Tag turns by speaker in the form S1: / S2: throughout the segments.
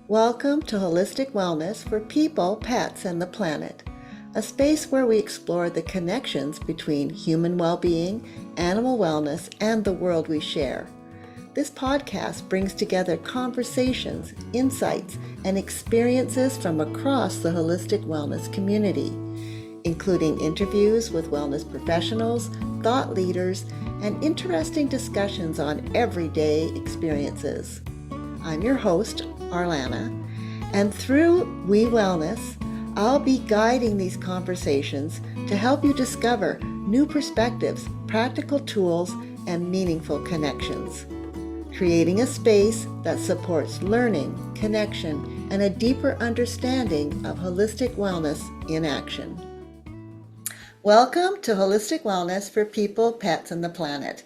S1: Welcome to Holistic Wellness for People, Pets, and the Planet, a space where we explore the connections between human well-being, animal wellness, and the world we share. This podcast brings together conversations, insights, and experiences from across the holistic wellness community, including interviews with wellness professionals, thought leaders, and interesting discussions on everyday experiences. I'm your host, Arlana, and through We Wellness, I'll be guiding these conversations to help you discover new perspectives, practical tools, and meaningful connections, creating a space that supports learning, connection, and a deeper understanding of holistic wellness in action. Welcome to Holistic Wellness for People, Pets, and the Planet.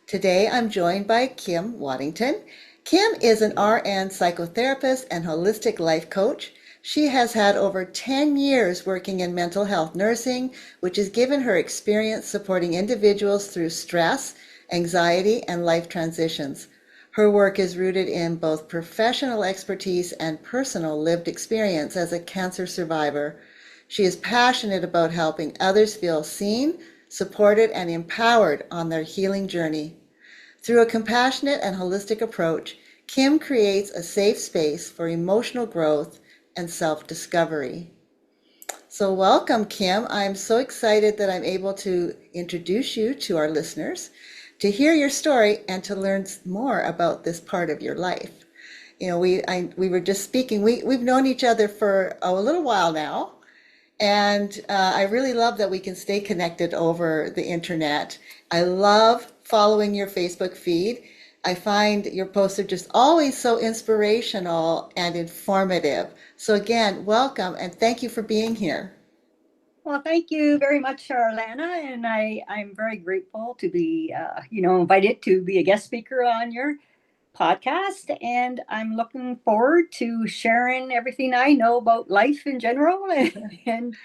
S1: Today I'm joined by Kim Waddington. Kim is an RN psychotherapist and holistic life coach. She has had over 10 years working in mental health nursing, which has given her experience supporting individuals through stress, anxiety, and life transitions. Her work is rooted in both professional expertise and personal lived experience as a cancer survivor. She is passionate about helping others feel seen, supported, and empowered on their healing journey. Through a compassionate and holistic approach, Kim creates a safe space for emotional growth and self-discovery. So welcome, Kim. I'm so excited that I'm able to introduce you to our listeners, to hear your story, and to learn more about this part of your life. You know, we were just speaking. We've known each other for a little while now. And I really love that we can stay connected over the internet. I love following your Facebook feed. I find your posts are just always so inspirational and informative. So again, welcome and thank you for being here.
S2: Well, thank you very much, Arlana, and I'm very grateful to be, invited to be a guest speaker on your podcast, and I'm looking forward to sharing everything I know about life in general, and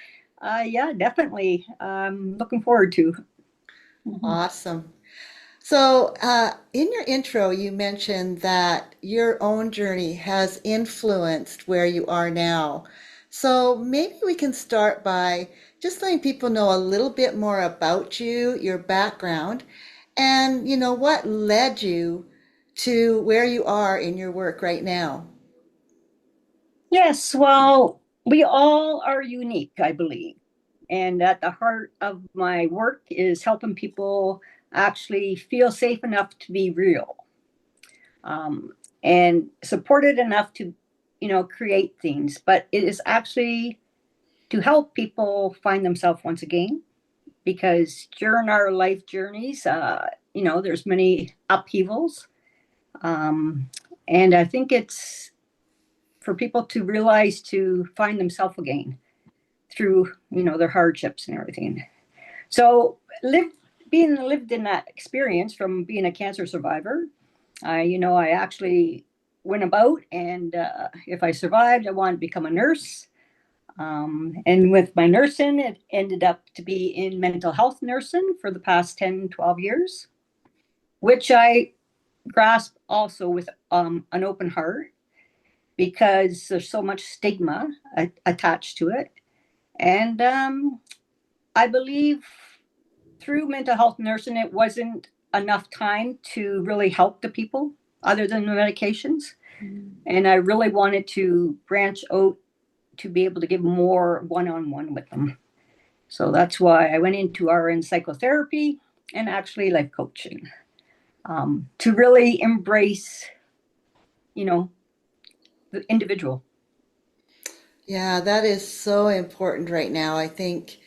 S2: yeah, definitely, looking forward to. Mhm.
S1: Awesome. So, in your intro, you mentioned that your own journey has influenced where you are now. So, maybe we can start by just letting people know a little bit more about you, your background, and what led you to where you are in your work right now.
S2: Yes, well, we all are unique, I believe. And at the heart of my work is helping people actually feel safe enough to be real, um, and supported enough to, create things. But it is actually to help people find themselves once again, because during our life journeys, there's many upheavals. Um, and I think it's for people to realize to find themselves again through, their hardships and everything. So being lived in that experience from being a cancer survivor, I actually went about, and if I survived, I wanted to become a nurse. And with my nursing, it ended up to be in mental health nursing for the past 10, 12 years, which I grasp also with an open heart, because there's so much stigma attached to it. And I believe through mental health nursing, it wasn't enough time to really help the people other than the medications. And I really wanted to branch out to be able to give more one-on-one with them. So that's why I went into RN psychotherapy and actually life coaching, to really embrace, the individual.
S1: Yeah, that is so important right now. I think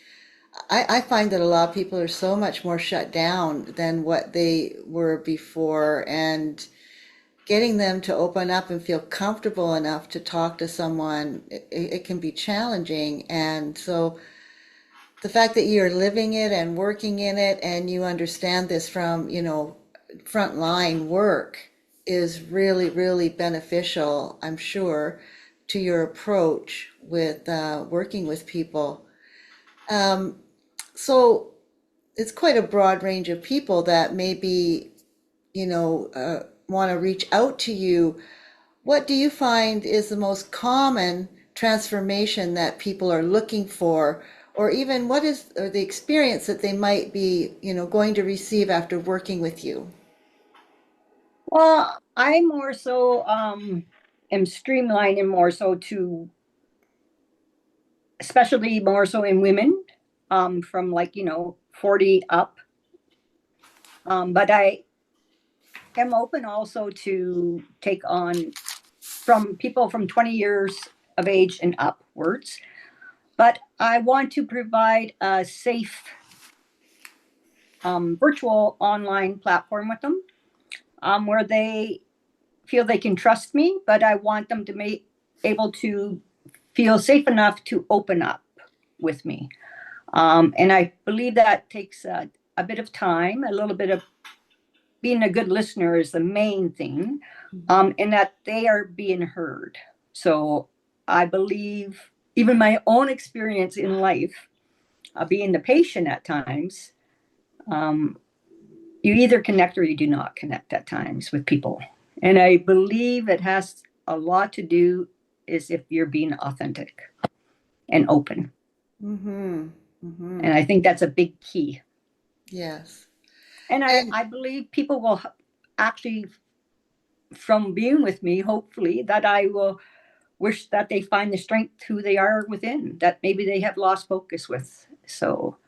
S1: I find that a lot of people are so much more shut down than what they were before, and getting them to open up and feel comfortable enough to talk to someone, it can be challenging. And so the fact that you're living it and working in it and you understand this from, frontline work is really, really beneficial, I'm sure, to your approach with working with people. Um, so it's quite a broad range of people that maybe, want to reach out to you. what do you find is the most common transformation that people are looking for, or even what is or the experience that they might be, going to receive after working with you?
S2: Well, I more so am streamlining more so to, especially more so in women, from like 40 up. But I am open also to take on from people from 20 years of age and upwards. But I want to provide a safe virtual online platform with them, where they feel they can trust me, but I want them to be able to feel safe enough to open up with me. And I believe that takes a bit of time, a little bit of being a good listener is the main thing, and that they are being heard. So I believe even my own experience in life, being the patient at times, um, you either connect or you do not connect at times with people. And I believe it has a lot to do is if you're being authentic and open.
S1: Mm-hmm. Mm-hmm.
S2: And I think that's a big key.
S1: Yes.
S2: And
S1: And
S2: I believe people will actually, from being with me, hopefully, that I will wish that they find the strength who they are within, that maybe they have lost focus with. So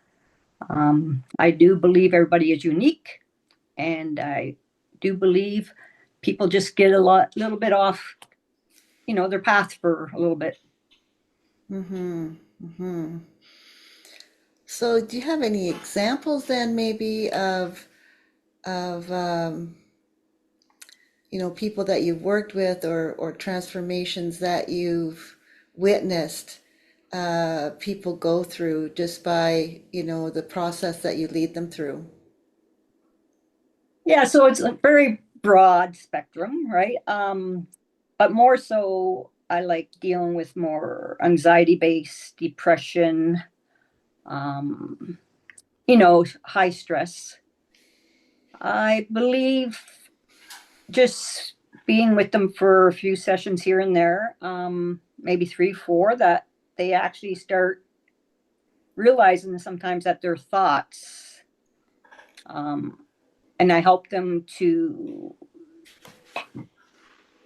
S2: I do believe everybody is unique. And I do believe people just get little bit off, their path for a little bit.
S1: mm-hmm. Mm-hmm. So do you have any examples then maybe of people that you've worked with or transformations that you've witnessed people go through just by, the process that you lead them through?
S2: Yeah, so it's a very broad spectrum, right? But more so, I like dealing with more anxiety based depression, um, high stress. I believe just being with them for a few sessions here and there, maybe three, four, that they actually start realizing sometimes that their thoughts, um, and I help them to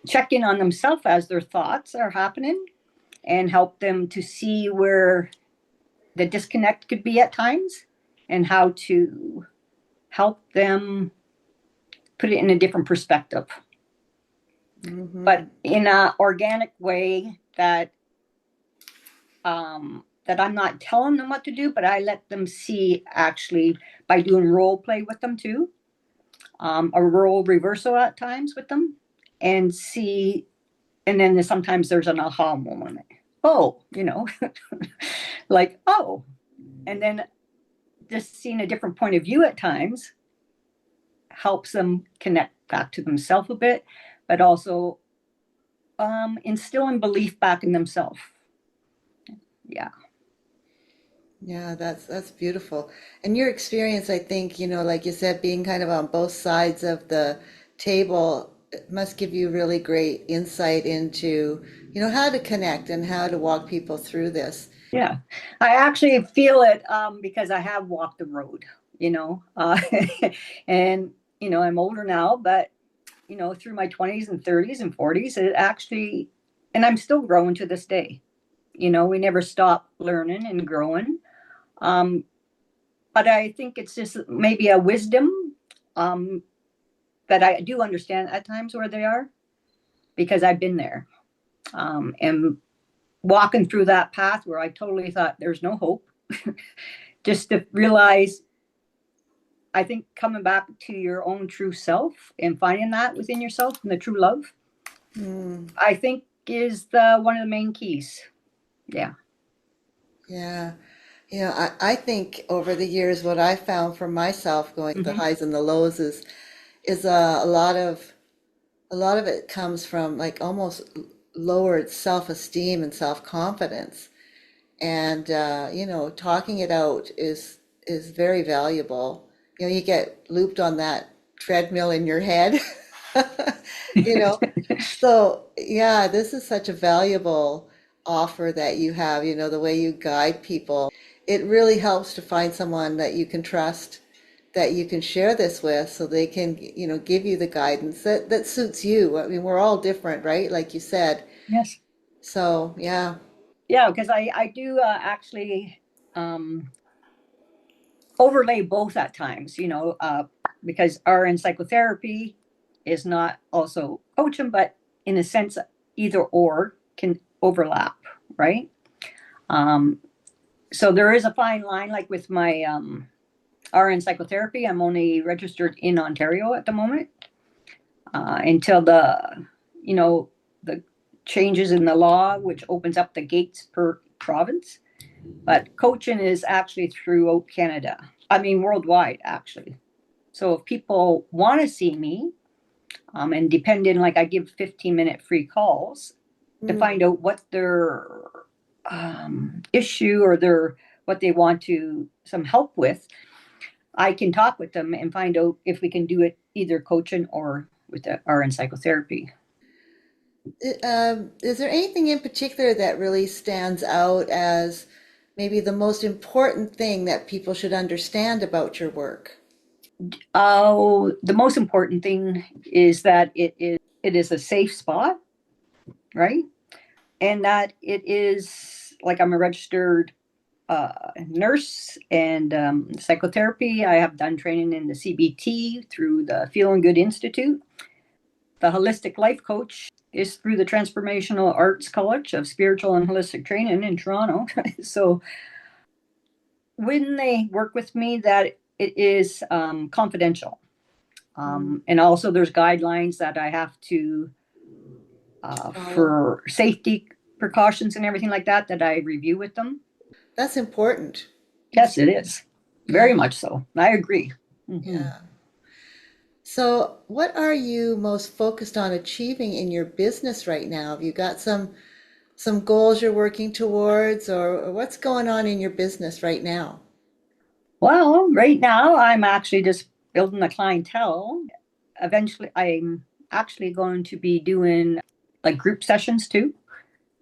S2: check in on themselves as their thoughts are happening and help them to see where the disconnect could be at times and how to help them put it in a different perspective,
S1: Mm-hmm.
S2: but in an organic way that I'm not telling them what to do, but I let them see actually by doing role play with them too, a role reversal at times with them, and see. And then sometimes there's an aha moment. Oh, like, oh, and then just seeing a different point of view at times helps them connect back to themselves a bit, but also instilling belief back in themselves. Yeah.
S1: Yeah, that's beautiful. And your experience, I think, like you said, being kind of on both sides of the table, it must give you really great insight into, how to connect and how to walk people through this.
S2: Yeah, I actually feel it because I have walked the road, and I'm older now, but through my 20s and 30s and 40s, it actually, and I'm still growing to this day. We never stop learning and growing. Um, but I think it's just maybe a wisdom um, that I do understand at times where they are because I've been there and walking through that path where I totally thought there's no hope. Just to realize, I think coming back to your own true self and finding that within yourself and the true love,
S1: Mm,
S2: I think is the one of the main keys. Yeah.
S1: yeah. I think over the years, what I found for myself going the
S2: Hmm.
S1: highs and the lows is a lot of it comes from like almost lowered self-esteem and self-confidence. And talking it out is very valuable. You get looped on that treadmill in your head You know, so yeah, this is such a valuable offer that you have, the way you guide people. It really helps to find someone that you can trust, that you can share this with so they can, give you the guidance that suits you. I mean, we're all different, right? Like you said.
S2: Yes.
S1: So, yeah.
S2: Yeah, because I do actually um, overlay both at times, because RN psychotherapy is not also coaching, but in a sense, either or can overlap, right? Um, so there is a fine line, like with my RN psychotherapy. I'm only registered in Ontario at the moment until you know, the changes in the law, which opens up the gates per province. But coaching is actually throughout Canada. I mean, worldwide, actually. So if people want to see me, and depending, like I give 15-minute free calls to
S1: Mm,
S2: find out what their issue or what they want to some help with, I can talk with them and find out if we can do it either coaching or with the RN psychotherapy.
S1: is there anything in particular that really stands out as maybe the most important thing that people should understand about your work?
S2: Oh, the most important thing is that it is a safe spot, right? And that it is like I'm a registered nurse and psychotherapy. I have done training in the CBT through the Feeling Good Institute. The holistic life coach is through the Transformational Arts College of Spiritual and Holistic Training in Toronto. So when they work with me, that it is confidential.
S1: Mm,
S2: And also there's guidelines that I have to
S1: follow.
S2: for safety precautions and everything like that I review with them.
S1: That's important.
S2: Yes, it is. Very
S1: Yeah,
S2: much so. I agree. Hmm.
S1: yeah. So, what are you most focused on achieving in your business right now? Have you got some goals you're working towards, or what's going on in your business right now?
S2: Well, right now I'm actually just building a clientele. Eventually, I'm actually going to be doing like group sessions too.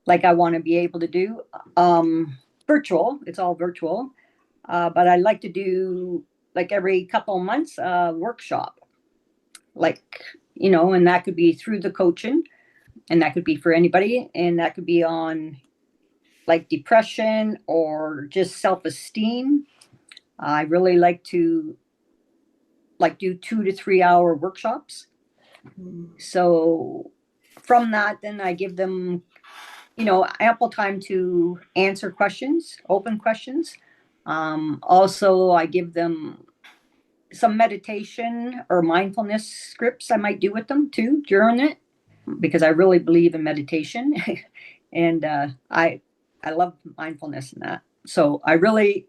S2: Like I want to be able to do virtual. It's all virtual, but I like to do like every couple of months a workshop. Like and that could be through the coaching, and that could be for anybody, and that could be on like depression or just self-esteem. I really like to like do 2 to 3 hour workshops.
S1: Mm,
S2: So from that, then I give them, ample time to answer questions, open questions. Also, I give them some meditation or mindfulness scripts I might do with them too during it, because I really believe in meditation, and I love mindfulness and that. So I really,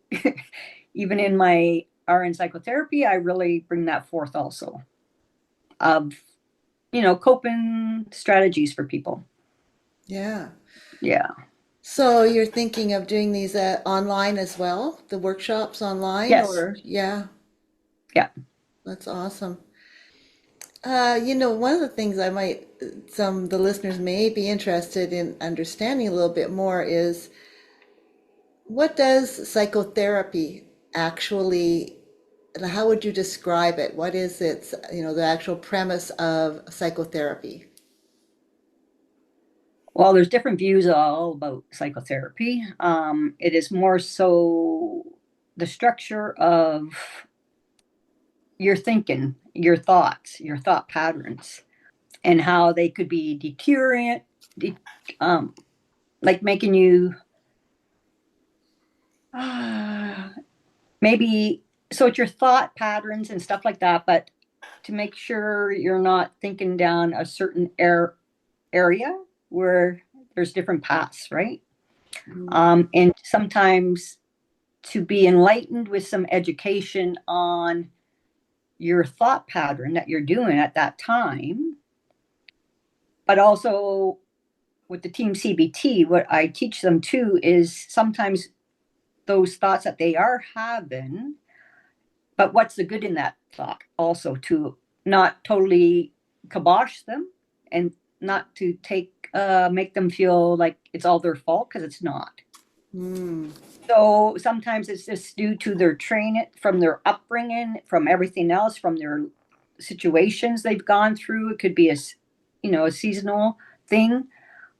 S2: even in my RN psychotherapy, I really bring that forth also of coping strategies for people.
S1: yeah.
S2: Yeah.
S1: So you're thinking of doing these online as well, the workshops online,
S2: Yes.
S1: or yeah,
S2: Yeah.
S1: that's awesome. One of the things some the listeners may be interested in understanding a little bit more is what does psychotherapy actually, how would you describe it? What is its, the actual premise of psychotherapy?
S2: Well, there's different views all about psychotherapy. It is more so the structure of your thinking, your thoughts, your thought patterns, and how they could be deterrent, um, like making you uh, maybe. So it's your thought patterns and stuff like that, but to make sure you're not thinking down a certain area where there's different paths, right?
S1: Mm,
S2: And sometimes to be enlightened with some education on your thought pattern that you're doing at that time, but also with the team CBT, what I teach them too is sometimes those thoughts that they are having, but what's the good in that thought also, to not totally kibosh them and not to make them feel like it's all their fault, because it's not.
S1: Mm.
S2: So sometimes it's just due to their training, from their upbringing, from everything else, from their situations they've gone through. It could be a seasonal thing.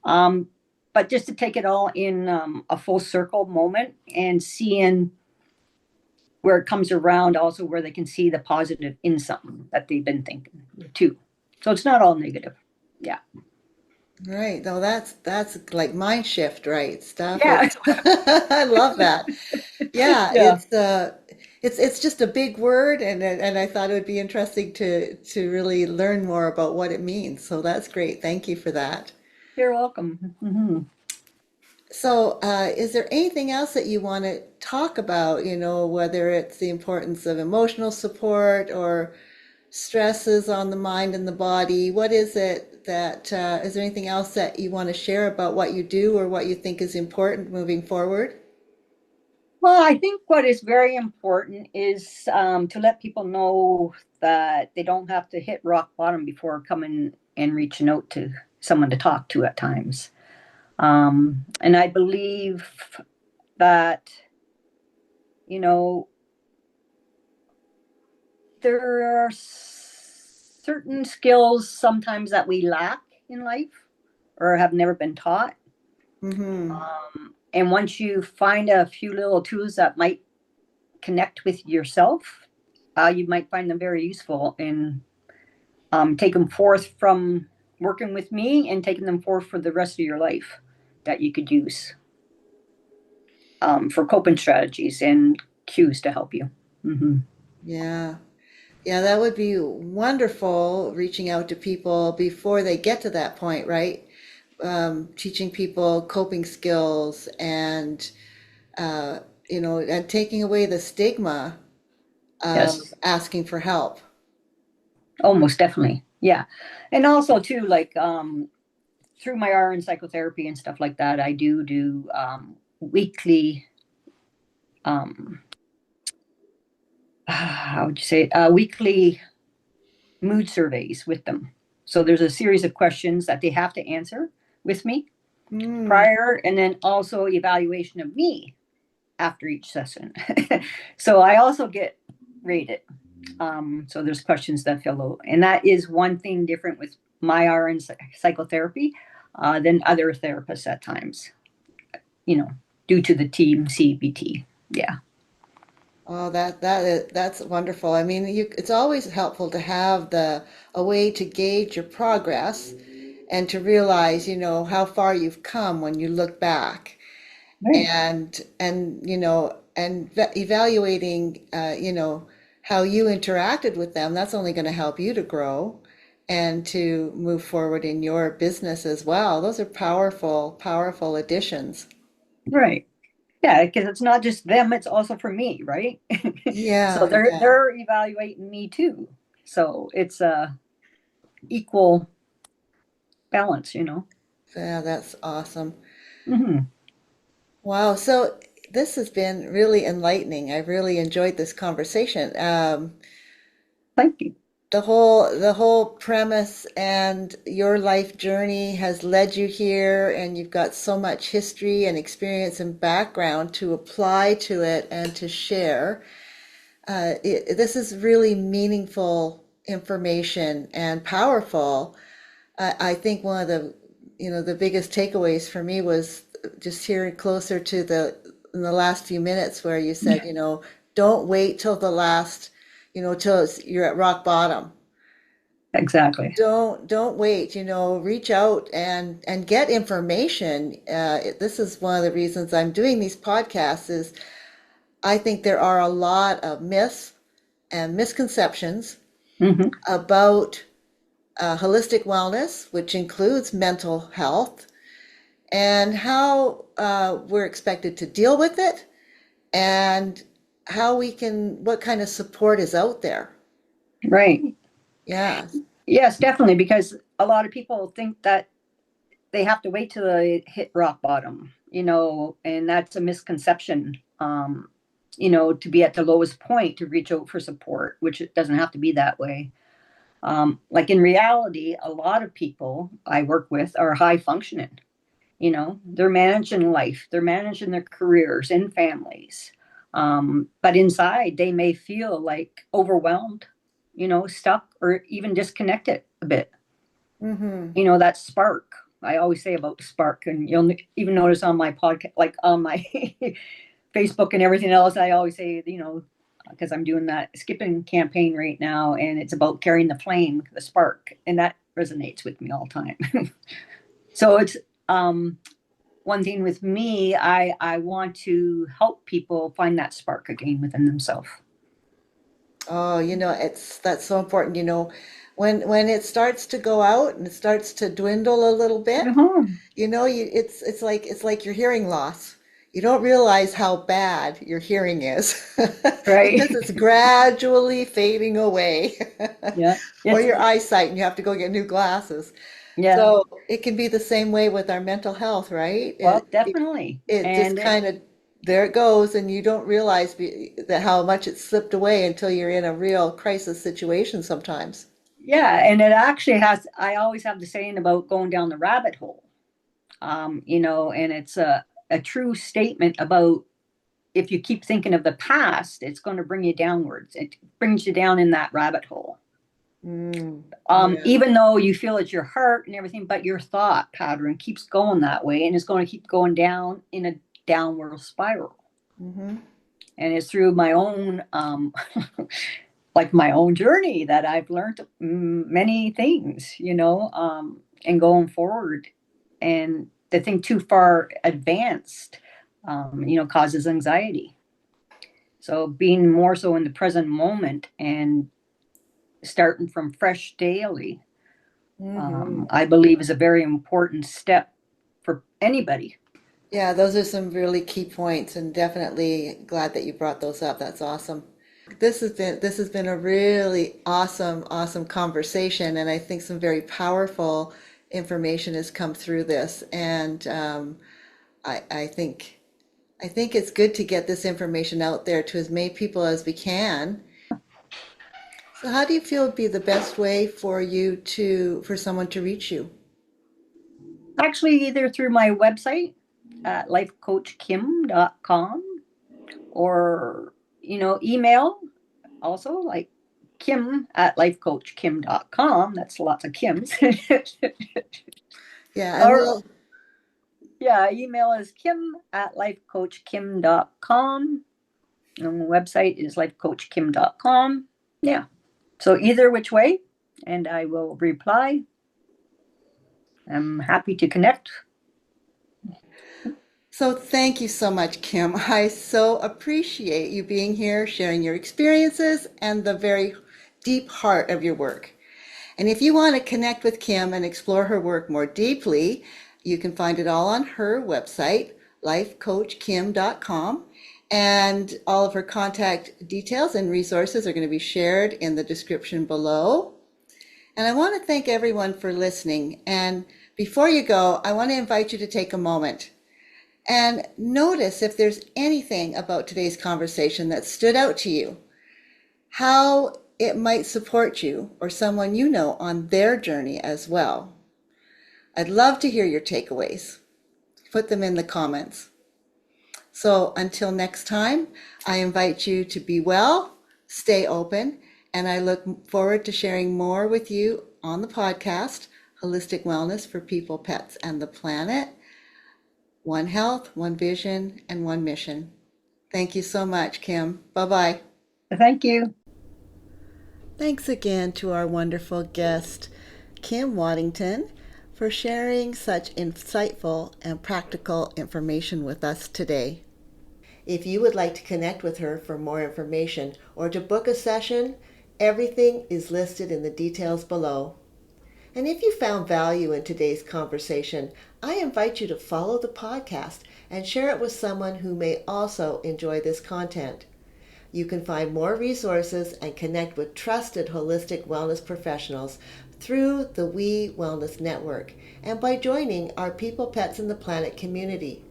S2: Um, but just to take it all in a full circle moment and seeing where it comes around, also where they can see the positive in something that they've been thinking too. So it's not all negative. Yeah.
S1: Right. No, that's like mind shift, right? Stuff.
S2: Yeah.
S1: It's I love that. Yeah,
S2: Yeah.
S1: it's just a big word, and I thought it would be interesting to really learn more about what it means. So that's great. Thank you for that.
S2: You're welcome. Hmm.
S1: So, is there anything else that you want to talk about? Whether it's the importance of emotional support or stresses on the mind and the body. What is it that, is there anything else that you want to share about what you do or what you think is important moving forward?
S2: Well, I think what is very important is to let people know that they don't have to hit rock bottom before coming and reaching out to someone to talk to at times. And I believe that, you know, there are certain skills sometimes that we lack in life or have never been taught.
S1: Mm-hmm.
S2: And once you find a few little tools that might connect with yourself, you might find them very useful, and take them forth from working with me and taking them forth for the rest of your life that you could use for coping strategies and cues to help you. Hmm.
S1: Yeah. Yeah, that would be wonderful reaching out to people before they get to that point, right? Teaching people coping skills and, uh, and taking away the stigma of
S2: Yes.
S1: asking for help.
S2: Oh, most definitely. Yeah. And also too, like through my RN psychotherapy and stuff like that, I do weekly um how would you say it? Weekly mood surveys with them. So there's a series of questions that they have to answer with me
S1: Mm.
S2: prior, and then also evaluation of me after each session. So I also get rated. So there's questions that fill out, and that is one thing different with my RN psychotherapy than other therapists at times. You know, due to the team CBT. Yeah.
S1: Oh, that's wonderful. I mean, it's always helpful to have a way to gauge your progress and to realize, how far you've come when you look back
S2: Right.
S1: and evaluating, how you interacted with them. That's only going to help you to grow and to move forward in your business as well. Those are powerful, powerful additions.
S2: Right. Yeah, because it's not just them; it's also for me, right? So
S1: Yeah,
S2: they're
S1: yeah,
S2: they're evaluating me too. So it's a equal balance.
S1: yeah, that's awesome.
S2: Hmm.
S1: Wow. So this has been really enlightening. I've really enjoyed this conversation.
S2: Thank you.
S1: The whole premise and your life journey has led you here, and you've got so much history and experience and background to apply to it and to share. This is really meaningful information and powerful. I think one of the biggest takeaways for me was just hearing closer to in the last few minutes where you said, don't wait till the last, till you're at rock bottom.
S2: Exactly.
S1: Don't wait, reach out and get information. This is one of the reasons I'm doing these podcasts is I think there are a lot of myths and misconceptions
S2: Hmm.
S1: about holistic wellness, which includes mental health, and how we're expected to deal with it, and what kind of support is out there.
S2: Right.
S1: Yeah.
S2: Yes, definitely, because a lot of people think that they have to wait till they hit rock bottom, and that's a misconception. To be at the lowest point to reach out for support, which it doesn't have to be that way. Like in reality, a lot of people I work with are high functioning. They're managing life, they're managing their careers and families. But inside, they may feel like overwhelmed, stuck, or even disconnected a bit.
S1: Mm-hmm.
S2: That spark. I always say about the spark, and you'll even notice on my podcast, like on my Facebook and everything else, I always say, because I'm doing that skipping campaign right now, and it's about carrying the flame, the spark, and that resonates with me all the time. So it's one thing with me, I want to help people find that spark again within themselves.
S1: Oh, that's so important. When it starts to go out and it starts to dwindle a little bit,
S2: Uh-huh.
S1: it's like your hearing loss. You don't realize how bad your hearing is
S2: Right.
S1: because it's gradually fading away.
S2: Yeah.
S1: Or
S2: It's
S1: your eyesight, and you have to go get new glasses.
S2: yeah.
S1: So it can be the same way with our mental health, right?
S2: Well,
S1: It,
S2: definitely.
S1: it just
S2: And it,
S1: kind of, there it goes, and you don't realize that how much it slipped away until you're in a real crisis situation sometimes.
S2: yeah, and it actually has, I always have the saying about going down the rabbit hole. And it's a true statement about if you keep thinking of the past, it's going to bring you downwards. It brings you down in that rabbit hole.
S1: Yeah.
S2: Even though you feel it's your heart and everything, but your thought pattern keeps going that way, and it's going to keep going down in a downward spiral.
S1: Hmm.
S2: And it's through my own, like my own journey that I've learned many things, and going forward. And the thing too far advanced, causes anxiety. So being more so in the present moment and starting from fresh daily,
S1: Hmm.
S2: I believe is a very important step for anybody.
S1: Yeah, those are some really key points, and definitely glad that you brought those up. That's awesome. This has been a really awesome conversation, and I think some very powerful information has come through this. And I think it's good to get this information out there to as many people as we can. So, how do you feel would be the best way for someone to reach you?
S2: Actually, either through my website at lifecoachkim.com or, email also like Kim at lifecoachkim.com. That's lots of Kims.
S1: Yeah, and
S2: Or,
S1: we'll
S2: yeah, email is Kim at lifecoachkim.com. And the website is lifecoachkim.com. Yeah. So either which way, and I will reply. I'm happy to connect.
S1: So thank you so much, Kim. I so appreciate you being here, sharing your experiences and the very deep heart of your work. And if you want to connect with Kim and explore her work more deeply, you can find it all on her website, lifecoachkim.com. And all of her contact details and resources are going to be shared in the description below. And I want to thank everyone for listening. And before you go, I want to invite you to take a moment and notice if there's anything about today's conversation that stood out to you, how it might support you or someone you know on their journey as well. I'd love to hear your takeaways. Put them in the comments. So until next time, I invite you to be well, stay open, and I look forward to sharing more with you on the podcast, Holistic Wellness for People, Pets, and the Planet. One health, one vision, and one mission. Thank you so much, Kim. Bye bye.
S2: Thank you.
S1: Thanks again to our wonderful guest, Kim Waddington, for sharing such insightful and practical information with us today. If you would like to connect with her for more information or to book a session, everything is listed in the details below. And if you found value in today's conversation, I invite you to follow the podcast and share it with someone who may also enjoy this content. You can find more resources and connect with trusted holistic wellness professionals through the We Wellness Network and by joining our People, Pets, and the Planet community.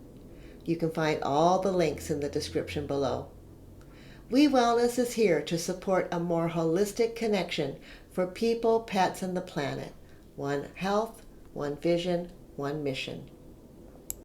S1: You can find all the links in the description below. We Wellness is here to support a more holistic connection for people, pets, and the planet. One health, one vision, one mission.